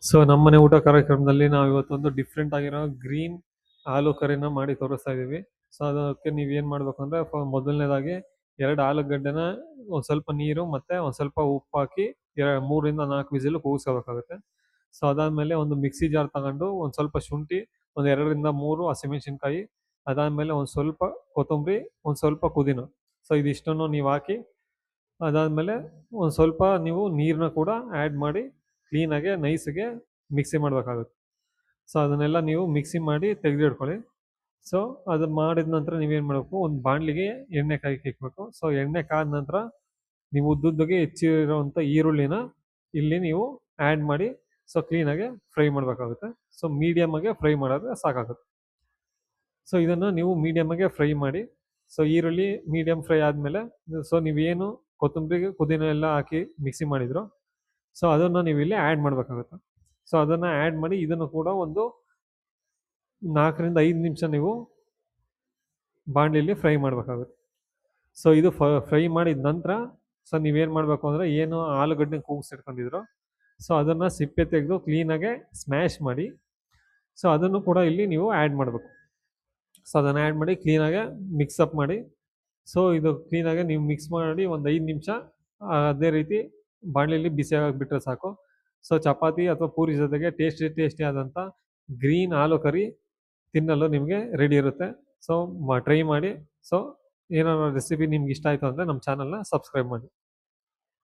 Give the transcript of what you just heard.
So ನಮ್ಮನೆ ಊಟ ಕಾರ್ಯಕ್ರಮದಲ್ಲಿ ನಾವು ಇವತ್ತೊಂದು ಡಿಫ್ರೆಂಟ್ ಆಗಿರೋ ಗ್ರೀನ್ ಆಲೂ ಕರಿನ ಮಾಡಿ ತೋರಿಸ್ತಾ ಇದೀವಿ. ಸೊ ಅದಕ್ಕೆ ನೀವ್ ಏನ್ ಮಾಡ್ಬೇಕು ಅಂದ್ರೆ ಮೊದಲನೇದಾಗಿ 2 ಆಲೂಗಡ್ಡೆನ ಒಂದ್ ಸ್ವಲ್ಪ ನೀರು ಮತ್ತೆ ಒಂದ್ ಸ್ವಲ್ಪ ಉಪ್ಪು ಹಾಕಿ 3 ಇಂದ 4 ವಿಸಿಲ್ ಕೂಗಿಸ್ಕೋಬೇಕಾಗುತ್ತೆ. ಸೊ ಅದಾದ್ಮೇಲೆ ಒಂದು ಮಿಕ್ಸಿ ಜಾರ್ ತಗೊಂಡು ಒಂದ್ ಸ್ವಲ್ಪ ಶುಂಠಿ, ಒಂದ್ 2 ಇಂದ 3 ಹಸಿಮೆಣಸಿನ್ಕಾಯಿ, ಅದಾದ್ಮೇಲೆ ಒಂದ್ ಸ್ವಲ್ಪ ಕೊತ್ತಂಬರಿ, ಒಂದ್ ಸ್ವಲ್ಪ ಪುದೀನ. ಸೊ ಇದಿಷ್ಟನ್ನು ನೀವು ಹಾಕಿ ಅದಾದ್ಮೇಲೆ ಒಂದ್ ಸ್ವಲ್ಪ ನೀವು ನೀರನ್ನ ಕೂಡ ಆ್ಯಡ್ ಮಾಡಿ ಕ್ಲೀನಾಗೆ ನೈಸ್ಗೆ ಮಿಕ್ಸಿ ಮಾಡಬೇಕಾಗುತ್ತೆ. ಸೊ ಅದನ್ನೆಲ್ಲ ನೀವು ಮಿಕ್ಸಿ ಮಾಡಿ ತೆಗೆದಿಟ್ಕೊಳ್ಳಿ. ಸೊ ಅದು ಮಾಡಿದ ನಂತರ ನೀವೇನು ಮಾಡಬೇಕು, ಒಂದು ಬಾಣಲಿಗೆ ಎಣ್ಣೆ ಕಾಯಕ್ಕೆ ಇಕ್ಬೇಕು. ಸೊ ಎಣ್ಣೆ ಕಾದ ನಂತರ ನೀವು ಉದ್ದುದ್ದಗೆ ಹೆಚ್ಚಿರೋಂಥ ಈರುಳ್ಳಿನ ಇಲ್ಲಿ ನೀವು ಆ್ಯಡ್ ಮಾಡಿ ಸೊ ಕ್ಲೀನಾಗೆ ಫ್ರೈ ಮಾಡಬೇಕಾಗುತ್ತೆ. ಸೊ ಮೀಡಿಯಮ್ಮಾಗೆ ಫ್ರೈ ಮಾಡಿದ್ರೆ ಸಾಕಾಗುತ್ತೆ. ಸೊ ಇದನ್ನು ನೀವು ಮೀಡಿಯಮ್ಮಾಗೆ ಫ್ರೈ ಮಾಡಿ. ಸೊ ಈರುಳ್ಳಿ ಮೀಡಿಯಮ್ ಫ್ರೈ ಆದಮೇಲೆ ಸೊ ನೀವೇನು ಕೊತ್ತಂಬರಿ ಪುದೀನ ಎಲ್ಲ ಹಾಕಿ ಮಿಕ್ಸಿ ಮಾಡಿದ್ರು ಸೊ ಅದನ್ನು ನೀವು ಇಲ್ಲಿ ಆ್ಯಡ್ ಮಾಡಬೇಕಾಗುತ್ತೆ. ಸೊ ಅದನ್ನು ಆ್ಯಡ್ ಮಾಡಿ ಇದನ್ನು ಕೂಡ ಒಂದು 4 ರಿಂದ 5 ನಿಮಿಷ ನೀವು ಬಾಣಲಿಲಿ ಫ್ರೈ ಮಾಡಬೇಕಾಗುತ್ತೆ. ಸೊ ಇದು ಫ್ರೈ ಮಾಡಿದ ನಂತರ ಸೊ ನೀವೇನು ಮಾಡಬೇಕು ಅಂದರೆ ಏನು ಆಲೂಗಡ್ಡೆ ಕೂಗಿಸಿಟ್ಕೊಂಡಿದ್ರು ಸೊ ಅದನ್ನು ಸಿಪ್ಪೆ ತೆಗೆದು ಕ್ಲೀನಾಗೆ ಸ್ಮ್ಯಾಶ್ ಮಾಡಿ ಸೊ ಅದನ್ನು ಕೂಡ ಇಲ್ಲಿ ನೀವು ಆ್ಯಡ್ ಮಾಡಬೇಕು. ಸೊ ಅದನ್ನು ಆ್ಯಡ್ ಮಾಡಿ ಕ್ಲೀನಾಗೆ ಮಿಕ್ಸಪ್ ಮಾಡಿ. ಸೊ ಇದು ಕ್ಲೀನಾಗೆ ನೀವು ಮಿಕ್ಸ್ ಮಾಡಿ ಒಂದು 5 ನಿಮಿಷ ಅದೇ ರೀತಿ ಬಾಣಲಿಲಿ ಬಿಸಿಯಾಗಿ ಬಿಟ್ಟರೆ ಸಾಕು. ಸೊ ಚಪಾತಿ ಅಥವಾ ಪೂರಿ ಜೊತೆಗೆ ಟೇಸ್ಟಿ ಆದಂಥ ಗ್ರೀನ್ ಆಲೂ ಕರಿ ತಿನ್ನಲು ನಿಮಗೆ ರೆಡಿ ಇರುತ್ತೆ. ಸೊ ಟ್ರೈ ಮಾಡಿ. ಸೊ ಏನಾದ್ರು ರೆಸಿಪಿ ನಿಮ್ಗೆ ಇಷ್ಟ ಆಯಿತು ಅಂದರೆ ನಮ್ಮ ಚಾನಲ್ನ ಸಬ್ಸ್ಕ್ರೈಬ್ ಮಾಡಿ.